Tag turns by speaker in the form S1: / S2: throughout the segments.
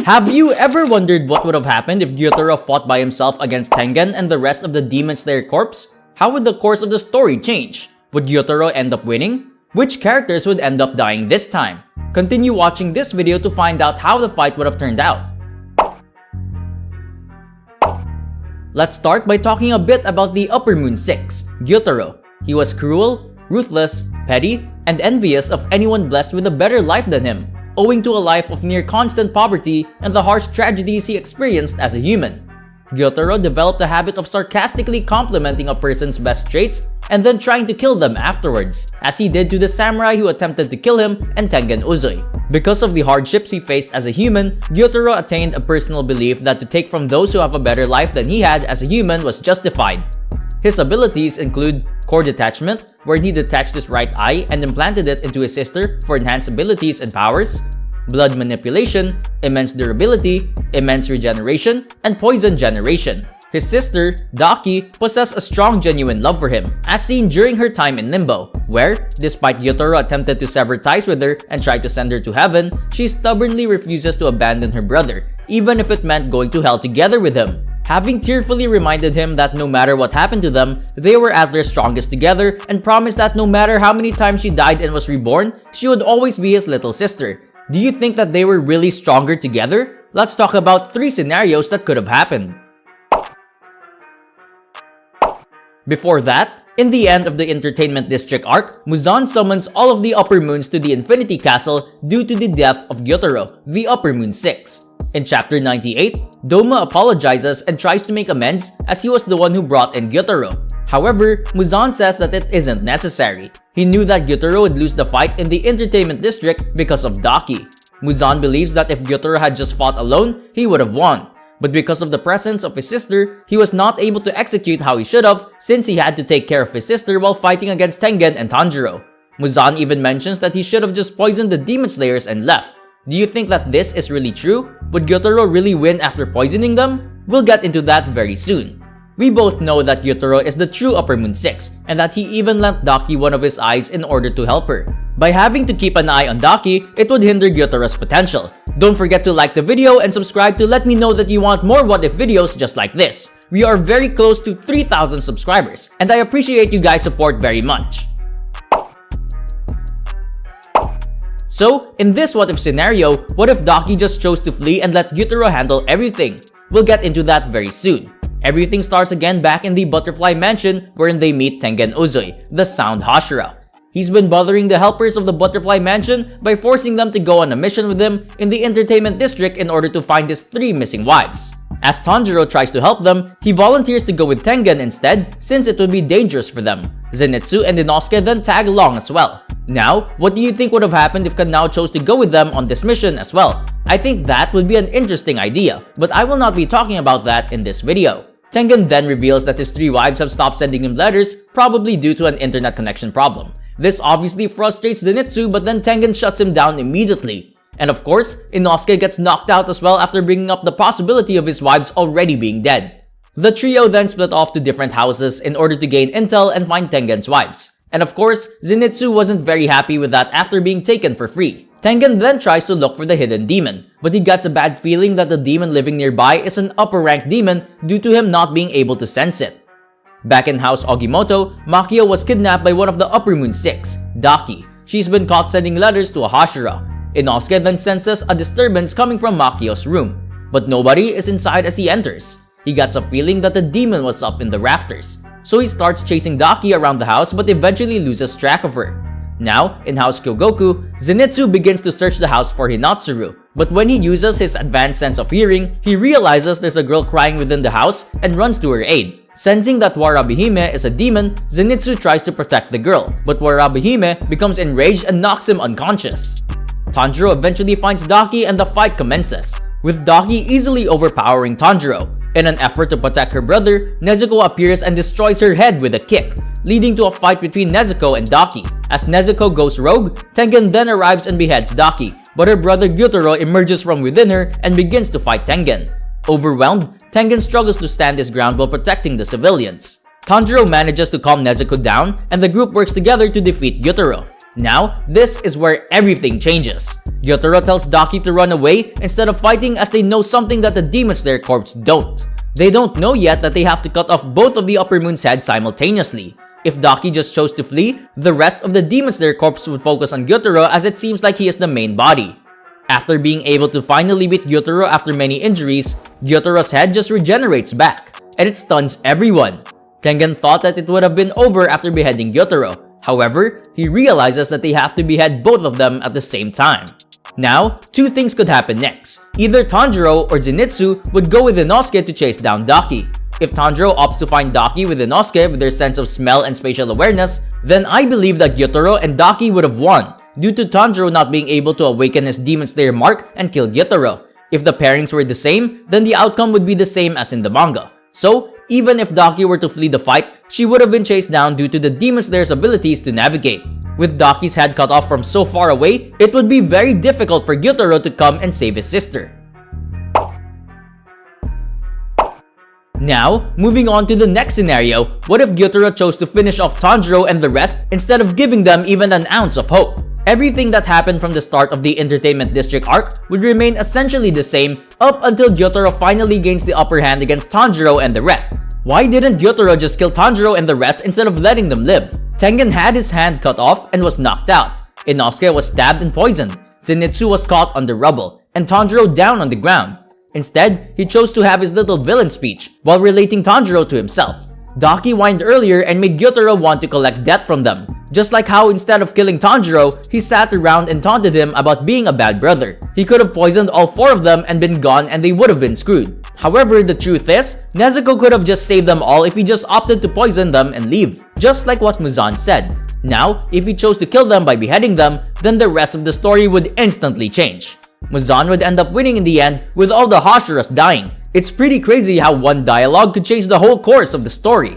S1: Have you ever wondered what would have happened if Gyutaro fought by himself against Tengen and the rest of the Demon Slayer Corps? How would the course of the story change? Would Gyutaro end up winning? Which characters would end up dying this time? Continue watching this video to find out how the fight would have turned out. Let's start by talking a bit about the Upper Moon 6, Gyutaro. He was cruel, ruthless, petty, and envious of anyone blessed with a better life than him, owing to a life of near constant poverty and the harsh tragedies he experienced as a human. Gyutaro developed a habit of sarcastically complimenting a person's best traits and then trying to kill them afterwards, as he did to the samurai who attempted to kill him and Tengen Uzui. Because of the hardships he faced as a human, Gyutaro attained a personal belief that to take from those who have a better life than he had as a human was justified. His abilities include core detachment, where he detached his right eye and implanted it into his sister for enhanced abilities and powers, blood manipulation, immense durability, immense regeneration, and poison generation. His sister, Daki, possessed a strong genuine love for him, as seen during her time in Limbo, where, despite Gyutaro attempted to sever ties with her and tried to send her to heaven, she stubbornly refuses to abandon her brother, even if it meant going to hell together with him, having tearfully reminded him that no matter what happened to them, they were at their strongest together and promised that no matter how many times she died and was reborn, she would always be his little sister. Do you think that they were really stronger together? Let's talk about 3 scenarios that could have happened. Before that, in the end of the Entertainment District arc, Muzan summons all of the Upper Moons to the Infinity Castle due to the death of Gyutaro, the Upper Moon 6. In chapter 98, Doma apologizes and tries to make amends as he was the one who brought in Gyutaro. However, Muzan says that it isn't necessary. He knew that Gyutaro would lose the fight in the Entertainment District because of Daki. Muzan believes that if Gyutaro had just fought alone, he would have won. But because of the presence of his sister, he was not able to execute how he should have since he had to take care of his sister while fighting against Tengen and Tanjiro. Muzan even mentions that he should have just poisoned the Demon Slayers and left. Do you think that this is really true? Would Gyutaro really win after poisoning them? We'll get into that very soon. We both know that Gyutaro is the true Upper Moon 6, and that he even lent Daki one of his eyes in order to help her. By having to keep an eye on Daki, it would hinder Gyutaro's potential. Don't forget to like the video and subscribe to let me know that you want more what if videos just like this. We are very close to 3,000 subscribers, and I appreciate you guys' support very much. So, in this what if scenario, what if Daki just chose to flee and let Gyutaro handle everything? We'll get into that very soon. Everything starts again back in the Butterfly Mansion wherein they meet Tengen Uzui, the Sound Hashira. He's been bothering the helpers of the Butterfly Mansion by forcing them to go on a mission with him in the Entertainment District in order to find his 3 missing wives. As Tanjiro tries to help them, he volunteers to go with Tengen instead since it would be dangerous for them. Zenitsu and Inosuke then tag along as well. Now, what do you think would have happened if Kanao chose to go with them on this mission as well? I think that would be an interesting idea, but I will not be talking about that in this video. Tengen then reveals that his 3 wives have stopped sending him letters, probably due to an internet connection problem. This obviously frustrates Zenitsu, but then Tengen shuts him down immediately. And of course, Inosuke gets knocked out as well after bringing up the possibility of his wives already being dead. The trio then split off to different houses in order to gain intel and find Tengen's wives. And of course, Zenitsu wasn't very happy with that after being taken for free. Tengen then tries to look for the hidden demon, but he gets a bad feeling that the demon living nearby is an upper-ranked demon due to him not being able to sense it. Back in House Ogimoto, Makio was kidnapped by one of the Upper Moon 6, Daki. She's been caught sending letters to a Hashira. Inosuke then senses a disturbance coming from Makio's room, but nobody is inside as he enters. He gets a feeling that the demon was up in the rafters, so he starts chasing Daki around the house but eventually loses track of her. Now, in House Kyogoku, Zenitsu begins to search the house for Hinatsuru, but when he uses his advanced sense of hearing, he realizes there's a girl crying within the house and runs to her aid. Sensing that Warabihime is a demon, Zenitsu tries to protect the girl, but Warabihime becomes enraged and knocks him unconscious. Tanjiro eventually finds Daki and the fight commences, with Daki easily overpowering Tanjiro. In an effort to protect her brother, Nezuko appears and destroys her head with a kick, leading to a fight between Nezuko and Daki. As Nezuko goes rogue, Tengen then arrives and beheads Daki, but her brother Gyutaro emerges from within her and begins to fight Tengen. Overwhelmed, Tengen struggles to stand his ground while protecting the civilians. Tanjiro manages to calm Nezuko down, and the group works together to defeat Gyutaro. Now, this is where everything changes. Gyotaro tells Daki to run away instead of fighting, as they know something that the Demon Slayer Corps don't. They don't know yet that they have to cut off both of the Upper Moon's heads simultaneously. If Daki just chose to flee, the rest of the Demon Slayer Corps would focus on Gyutaro, as it seems like he is the main body. After being able to finally beat Gyutaro after many injuries, Gyutaro's head just regenerates back, and it stuns everyone. Tengen thought that it would have been over after beheading Gyutaro. However, he realizes that they have to behead both of them at the same time. Now, two things could happen next. Either Tanjiro or Zenitsu would go with Inosuke to chase down Daki. If Tanjiro opts to find Daki with Inosuke with their sense of smell and spatial awareness, then I believe that Gyutaro and Daki would have won, due to Tanjiro not being able to awaken his Demon Slayer mark and kill Gyutaro. If the pairings were the same, then the outcome would be the same as in the manga. So, even if Daki were to flee the fight, she would have been chased down due to the Demon Slayer's abilities to navigate. With Daki's head cut off from so far away, it would be very difficult for Gyutaro to come and save his sister. Now, moving on to the next scenario, what if Gyutaro chose to finish off Tanjiro and the rest instead of giving them even an ounce of hope? Everything that happened from the start of the Entertainment District arc would remain essentially the same up until Gyutaro finally gains the upper hand against Tanjiro and the rest. Why didn't Gyutaro just kill Tanjiro and the rest instead of letting them live? Tengen had his hand cut off and was knocked out. Inosuke was stabbed and poisoned. Zenitsu was caught under rubble, and Tanjiro down on the ground. Instead, he chose to have his little villain speech while relating Tanjiro to himself. Daki whined earlier and made Gyutaro want to collect debt from them, just like how instead of killing Tanjiro, he sat around and taunted him about being a bad brother. He could have poisoned all four of them and been gone, and they would have been screwed. However, the truth is, Nezuko could have just saved them all if he just opted to poison them and leave, just like what Muzan said. Now, if he chose to kill them by beheading them, then the rest of the story would instantly change. Muzan would end up winning in the end, with all the Hashiras dying. It's pretty crazy how one dialogue could change the whole course of the story.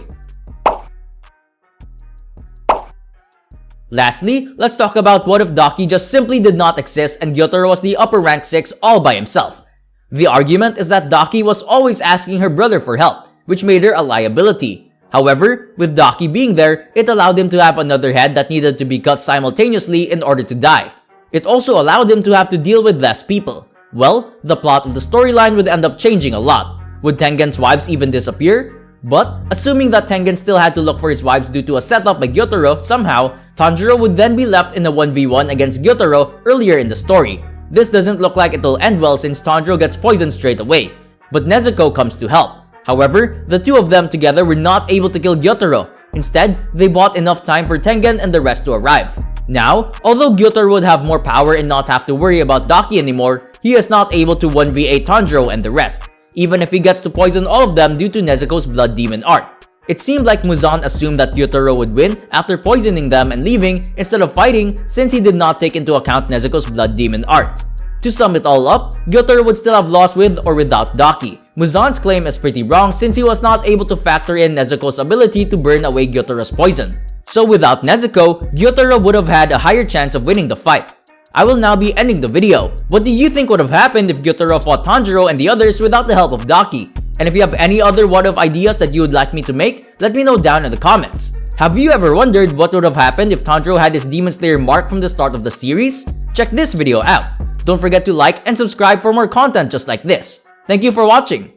S1: Lastly, let's talk about what if Daki just simply did not exist and Gyutaro was the upper rank 6 all by himself. The argument is that Daki was always asking her brother for help, which made her a liability. However, with Daki being there, it allowed him to have another head that needed to be cut simultaneously in order to die. It also allowed him to have to deal with less people. Well, the plot of the storyline would end up changing a lot. Would Tengen's wives even disappear? But, assuming that Tengen still had to look for his wives due to a setup by Gyutaro somehow, Tanjiro would then be left in a 1v1 against Gyutaro earlier in the story. This doesn't look like it'll end well since Tanjiro gets poisoned straight away. But Nezuko comes to help. However, the two of them together were not able to kill Gyutaro. Instead, they bought enough time for Tengen and the rest to arrive. Now, although Gyutaro would have more power and not have to worry about Daki anymore, he is not able to 1v8 Tanjiro and the rest, even if he gets to poison all of them due to Nezuko's blood demon art. It seemed like Muzan assumed that Gyutaro would win after poisoning them and leaving instead of fighting, since he did not take into account Nezuko's blood demon art. To sum it all up, Gyutaro would still have lost with or without Daki. Muzan's claim is pretty wrong since he was not able to factor in Nezuko's ability to burn away Gyutaro's poison. So without Nezuko, Gyutaro would have had a higher chance of winning the fight. I will now be ending the video. What do you think would have happened if Gyutaro fought Tanjiro and the others without the help of Daki? And if you have any other what-if ideas that you would like me to make, let me know down in the comments. Have you ever wondered what would have happened if Tanjiro had his Demon Slayer mark from the start of the series? Check this video out. Don't forget to like and subscribe for more content just like this. Thank you for watching.